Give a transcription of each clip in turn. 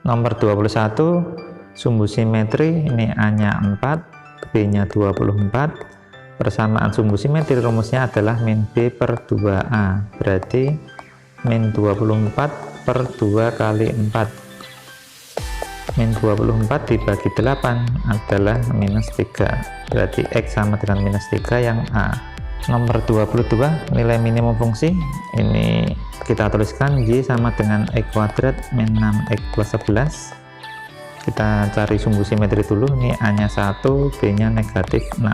Nomor 21, sumbu simetri, ini A-nya 4, B-nya 24. Persamaan sumbu simetri rumusnya adalah min B per 2A, berarti min 24 per 2 kali 4. Min 24 dibagi 8 adalah minus 3, berarti X sama dengan minus 3 yang A. Nomor 22, nilai minimum fungsi, ini kita tuliskan Y sama dengan X kuadrat min 6X plus 11. Kita cari sumbu simetri dulu, ini A-nya 1, B-nya negatif 6.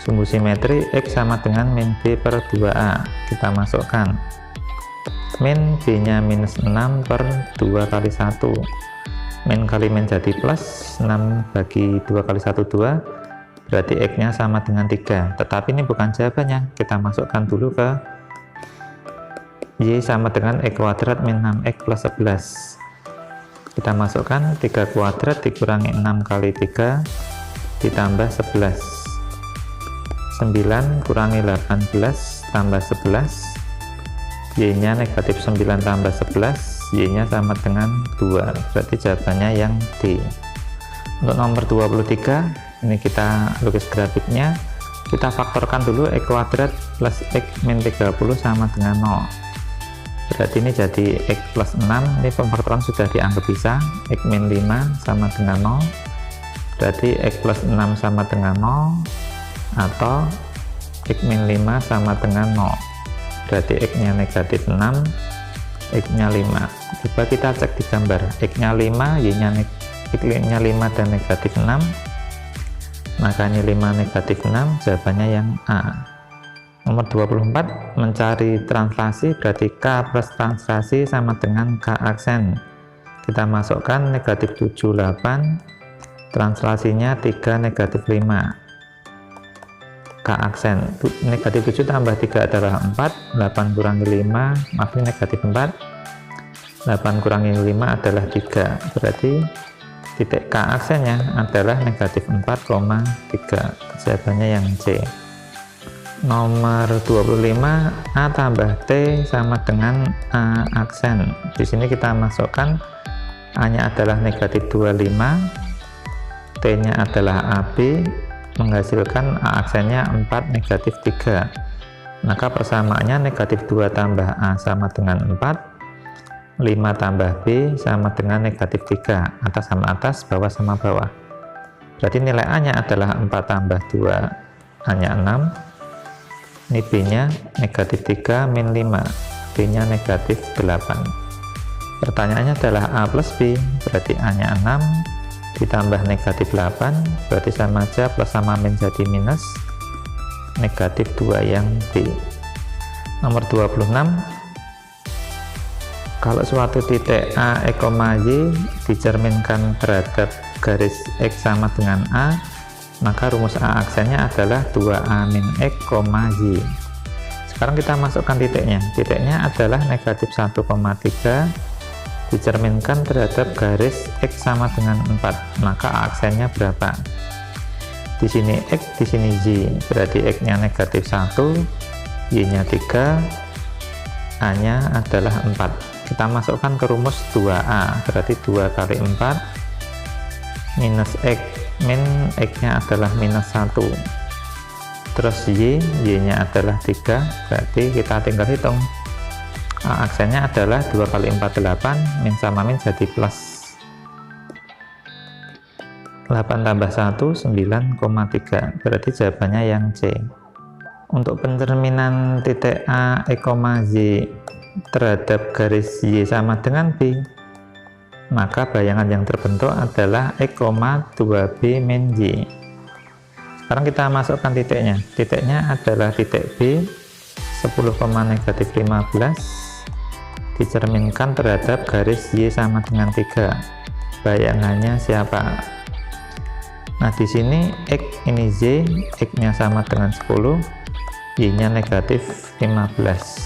Sumbu simetri X sama dengan min B per 2A, kita masukkan. Min B-nya minus 6 per 2 kali 1. Min kali min jadi plus, 6 bagi 2 kali 1, 2. Berarti X-nya sama dengan 3. Tetapi ini bukan jawabannya, kita masukkan dulu ke Y sama dengan X kuadrat min 6X plus 11. Kita masukkan 3 kuadrat dikurangi 6 kali 3 ditambah 11. 9 kurangi 18 tambah 11. Y-nya negatif 9 tambah 11. Y-nya sama dengan 2. Berarti jawabannya yang D. Untuk nomor 23, ini kita lukis grafiknya. Kita faktorkan dulu X kuadrat plus X min 30 sama dengan 0. Berarti ini jadi X plus 6, ini pemfaktoran sudah dianggap bisa. X min 5 sama dengan 0, berarti X plus 6 sama dengan 0, atau X min 5 sama dengan 0, berarti X nya negatif 6, X nya 5. Coba kita cek di gambar, X nya 5, Y nya X nya 5 dan negatif 6, makanya 5 negatif 6, jawabannya yang A. Nomor 24, mencari translasi, berarti K plus translasi sama dengan K aksen. Kita masukkan negatif 7, 8, translasinya 3, negatif 5. K aksen, negatif 7 tambah 3 adalah 4, 8 kurangi 5, maaf ini negatif 4, 8 kurangi 5 adalah 3, berarti titik K aksennya adalah negatif 4,3, jawabannya yang C. Nomor 25, A tambah T sama dengan A aksen. Di sini kita masukkan A-nya adalah negatif 25, T-nya adalah AB, menghasilkan A aksennya 4, negatif 3. Maka persamaannya negatif 2 tambah A sama dengan 4, 5 tambah B sama dengan negatif 3, atas sama atas, bawah sama bawah. Berarti nilai A-nya adalah 4 tambah 2, A-nya 6. Ini B-nya negatif 3 min 5, B-nya negatif 8. Pertanyaannya adalah A plus B, berarti A-nya 6, ditambah negatif 8, berarti sama aja, plus sama min jadi minus, negatif 2 yang B. Nomor 26, kalau suatu titik A, Y dicerminkan terhadap garis X sama dengan A, maka rumus A aksennya adalah 2A min X, Y. Sekarang kita masukkan titiknya. Titiknya adalah negatif 1,3 dicerminkan terhadap garis X sama dengan 4. Maka A aksennya berapa? Di sini X, di sini Y. Berarti X-nya negatif 1, Y-nya 3, A-nya adalah 4. Kita masukkan ke rumus 2A. Berarti 2 kali 4 minus X min X-nya adalah minus 1, terus Y-nya adalah 3, berarti kita tinggal hitung. A aksennya adalah 2 kali 4, 8, min sama min jadi plus. 8 tambah 1, 9,3, berarti jawabannya yang C. Untuk pencerminan titik A, Y terhadap garis Y sama dengan B, maka bayangan yang terbentuk adalah X, 2B min Y. Sekarang kita masukkan titiknya. Titiknya adalah titik B, 10, negatif 15, dicerminkan terhadap garis Y sama dengan 3. Bayangannya siapa? Nah, di sini X ini Y, X-nya sama dengan 10, Y-nya negatif 15.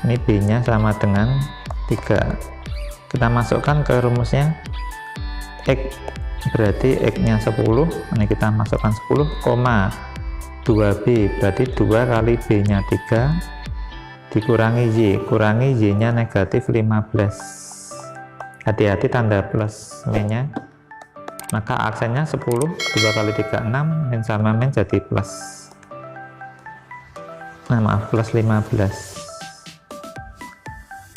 Ini B-nya sama dengan 3. Kita masukkan ke rumusnya. X berarti X-nya 10, ini kita masukkan 10, 2B berarti 2 kali B-nya 3 dikurangi Y, kurangi Y-nya negatif 15. hati-hati tanda plus min-nya, maka aksennya 10, 2 kali 3 6, min sama min jadi plus, plus 15.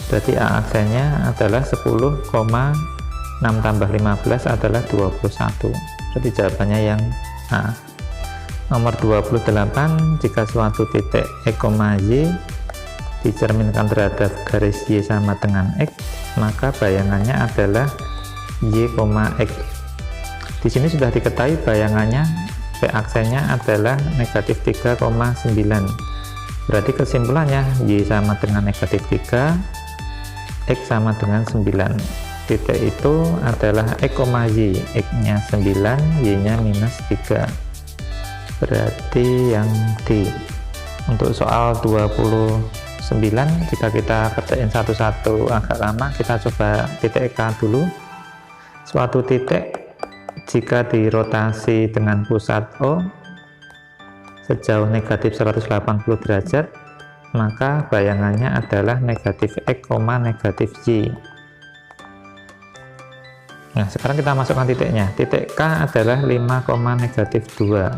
Berarti A aksennya adalah 10,6 tambah 15 adalah 21. Berarti jawabannya yang A. Nomor 28, jika suatu titik X, Y dicerminkan terhadap garis Y sama dengan X, maka bayangannya adalah Y, X. Di sini sudah diketahui bayangannya, P aksennya adalah negatif 3,9. Berarti kesimpulannya Y sama dengan negatif 3, X sama dengan 9. Titik itu adalah X, Y, X nya 9, Y nya minus 3. Berarti yang D. Untuk soal 29, jika kita kerjain satu-satu agak lama, kita coba titik K dulu. Suatu titik jika dirotasi dengan pusat O sejauh negatif 180 derajat, maka bayangannya adalah negatif X, negatif Y. Nah, sekarang kita masukkan titiknya. Titik K adalah 5, negatif 2.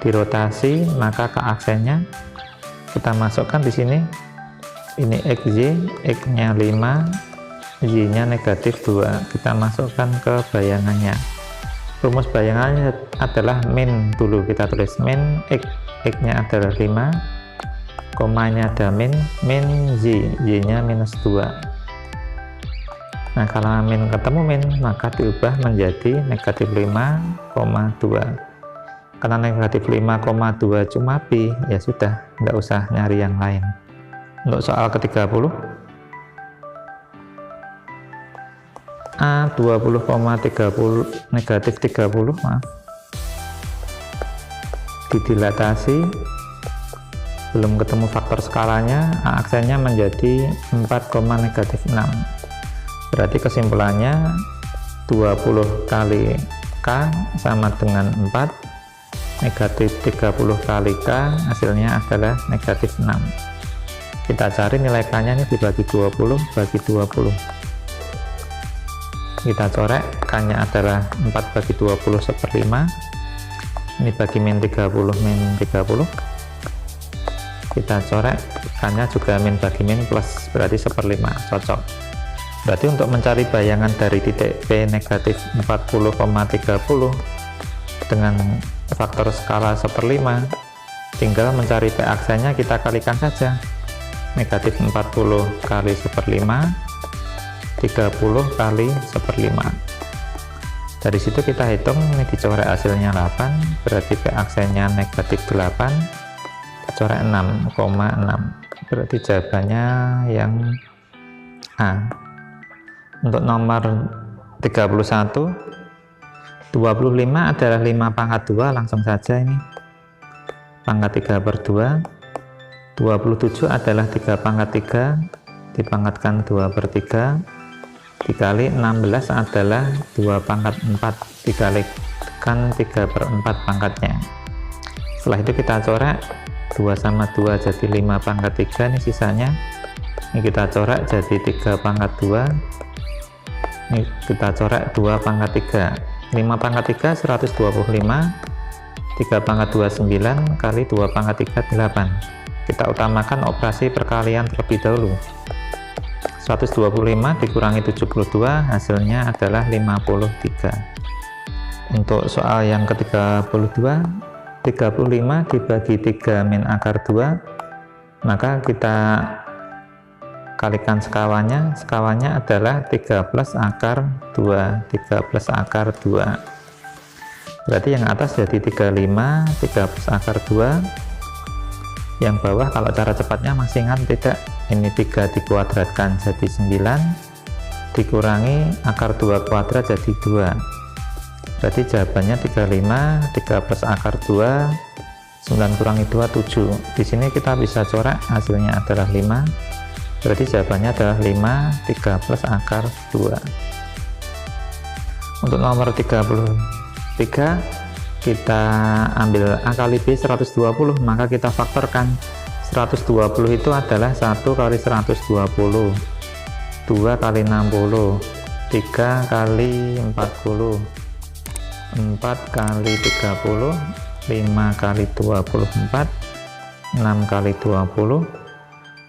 Dirotasi, maka ke aksennya kita masukkan di sini. Ini XY, X-nya 5, Y-nya negatif 2. Kita masukkan ke bayangannya. Rumus bayangannya adalah min dulu, kita tulis min X, X-nya adalah 5, komanya ada min Y, Y-nya minus 2. Nah, kalau min ketemu min, maka diubah menjadi negatif 5,2. Karena negatif 5,2 cuma pi, ya sudah, nggak usah nyari yang lain. Untuk soal ke-30, A 20,30 negatif 30, didilatasi, belum ketemu faktor skalanya, A aksennya menjadi 4, negatif 6. Berarti kesimpulannya 20 kali K sama dengan 4, negatif 30 kali K hasilnya adalah negatif 6. Kita cari nilai K-nya ini dibagi 20, bagi 20. Kita corek, K-nya adalah 4 bagi 20 1/5. Ini bagi min 30, min 30. Kita corek, K-nya juga min bagi min plus, berarti 1/5, cocok. Berarti untuk mencari bayangan dari titik P negatif 40,30 dengan faktor skala 1/5, tinggal mencari P aksennya kita kalikan saja. Negatif 40 kali 1/5, 30 kali 1/5. Dari situ kita hitung, ini dicoret hasilnya 8, berarti P aksennya negatif 8, dicoret 6,6. Berarti jawabannya yang A. Untuk nomor 31, 25 adalah 5 pangkat 2, langsung saja ini. Pangkat 3/2. 27 adalah 3 pangkat 3, dipangkatkan 2/3. Dikali 16 adalah 2 pangkat 4, dikalikan 3/4 pangkatnya. Setelah itu kita coret, 2 sama 2 jadi 5 pangkat 3, ini sisanya. Ini kita coret jadi 3 pangkat 2. Ini kita coret 2 pangkat 3. 5 pangkat 3 125, 3 pangkat 2 9, kali 2 pangkat 3 8. Kita utamakan operasi perkalian terlebih dahulu. 125 dikurangi 72 hasilnya adalah 53. Untuk soal yang ke-32, 35 dibagi 3 min akar 2, maka kita kalikan sekawannya. Sekawannya adalah 3 plus akar 2, 3 plus akar 2. Berarti yang atas jadi 35, 3 plus akar 2. Yang bawah kalau cara cepatnya masih ingat tidak? Ini 3 dikuadratkan jadi 9, dikurangi akar 2 kuadrat jadi 2. Berarti jawabannya 35, 3 plus akar 2, 9 kurangi 2, 7. Di sini kita bisa coret, hasilnya adalah 5. Berarti jawabannya adalah 5, 3 plus akar 2. Untuk nomor 33, kita ambil A kali B 120, maka kita faktorkan. 120 itu adalah 1 kali 120, 2 kali 60, 3 kali 40, 4 kali 30, 5 kali 24, 6 kali 20,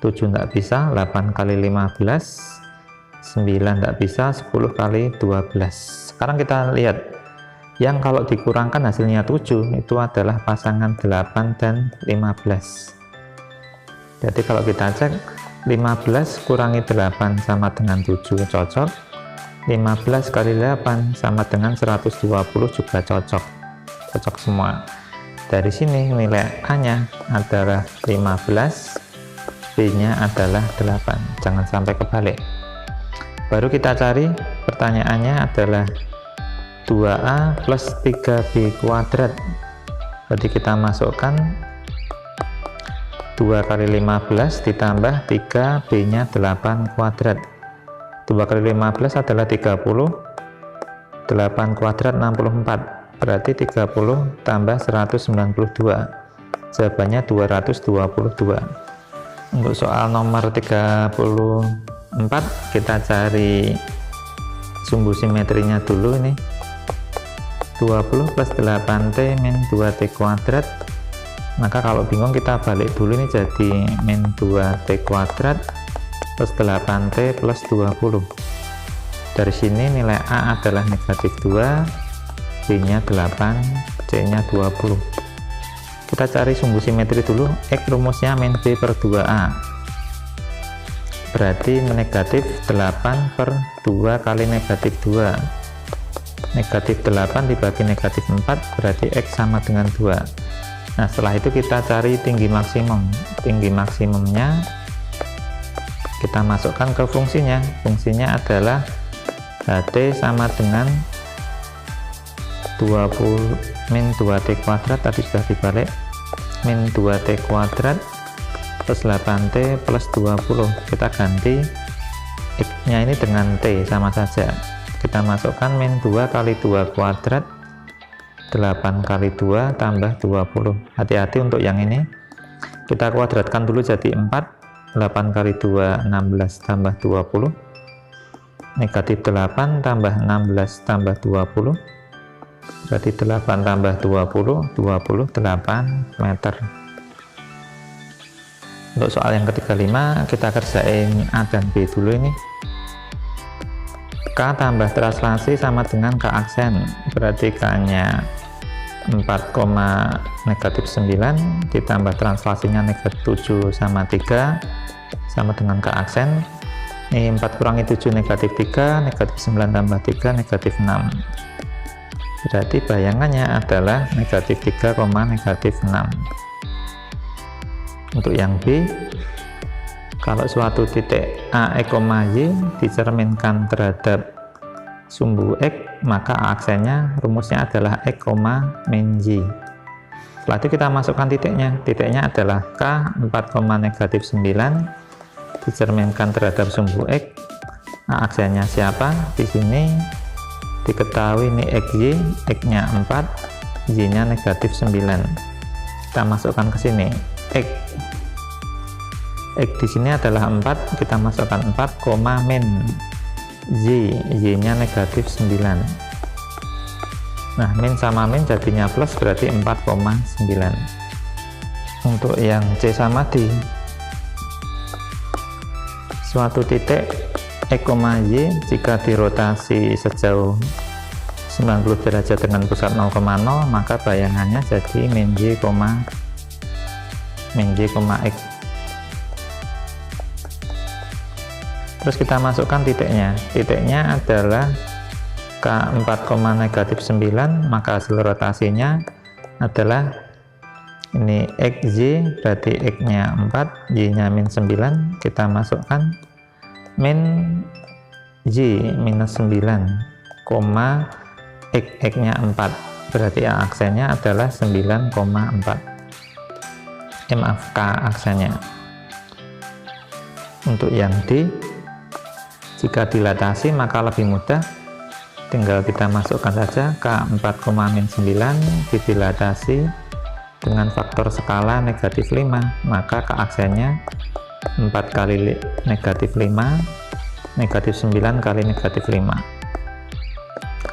7 tidak bisa, 8 kali 15, 9 tidak bisa, 10 kali 12. Sekarang kita lihat yang kalau dikurangkan hasilnya 7 itu adalah pasangan 8 dan 15. Jadi kalau kita cek 15 kurangi 8 sama dengan 7 cocok, 15 kali 8 sama dengan 120 juga cocok semua. Dari sini nilai A nya adalah 15, B nya adalah 8, jangan sampai kebalik. Baru kita cari, pertanyaannya adalah 2A plus 3B kuadrat. Berarti kita masukkan 2 kali 15 ditambah 3, B nya 8 kuadrat. 2 kali 15 adalah 30, 8 kuadrat 64, berarti 30 tambah 192, jawabannya 222. Untuk soal nomor 34 kita cari sumbu simetrinya dulu. Ini 20 plus 8T min 2T kuadrat, maka kalau bingung kita balik dulu, ini jadi min 2T kuadrat plus 8T plus 20. Dari sini nilai A adalah negatif 2, B nya 8, C nya 20. Kita cari sumbu simetri dulu. X rumusnya min B per 2A, berarti negatif 8 per 2 kali negatif 2. Negatif 8 dibagi negatif 4 berarti X sama dengan 2. Nah, setelah itu kita cari tinggi maksimum. Tinggi maksimumnya kita masukkan ke fungsinya. Fungsinya adalah HT sama dengan 20 min 2T kuadrat, tadi sudah dibalik, min 2T kuadrat plus 8T plus 20. Kita ganti X nya ini dengan T, sama saja. Kita masukkan min 2 kali 2 kuadrat, 8 kali 2 tambah 20. Hati-hati untuk yang ini, kita kuadratkan dulu jadi 4. 8 kali 2 16 tambah 20, negatif 8 tambah 16 tambah 20, berarti 8 tambah 20 28 meter. Untuk soal yang ke-35 kita kerjain A dan B dulu. Ini K tambah translasi sama dengan K aksen, berarti K nya 4, negatif 9 ditambah translasinya negatif 7 sama 3 sama dengan K aksen. Ini 4 kurangi 7 negatif 3, negatif 9 tambah 3 negatif 6, berarti bayangannya adalah negatif 3, negatif 6. Untuk yang B, kalau suatu titik A, X, Y dicerminkan terhadap sumbu X, maka aksennya rumusnya adalah X, min Y. Setelah itu kita masukkan titiknya. Titiknya adalah K 4, negatif 9 dicerminkan terhadap sumbu X. Nah, aksennya siapa? Di sini diketahui ini XY, X nya 4, Y nya negatif 9. Kita masukkan ke sini. X di sini adalah 4, kita masukkan 4, min Y nya negatif 9. Nah, min sama min jadinya plus, berarti 4,9. Untuk yang C sama D, suatu titik X, Y jika dirotasi sejauh 90 derajat dengan pusat 0,0, maka bayangannya jadi min Y, X. Terus kita masukkan titiknya. Titiknya adalah K 4, negatif 9, maka hasil rotasinya adalah ini XY, berarti X nya 4, Y nya min 9. Kita masukkan min Y minus 9, X nya 4, berarti aksennya adalah 9,4. Maaf, K aksennya. Untuk yang D, jika dilatasi maka lebih mudah, tinggal kita masukkan saja K 4, min 9 didilatasi dengan faktor skala negatif 5, maka K aksennya 4 kali negatif 5 negatif 9 kali negatif 5.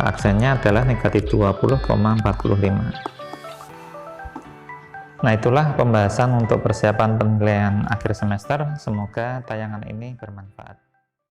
Aksennya adalah negatif 20,45. Nah, itulah pembahasan untuk persiapan penilaian akhir semester. Semoga tayangan ini bermanfaat.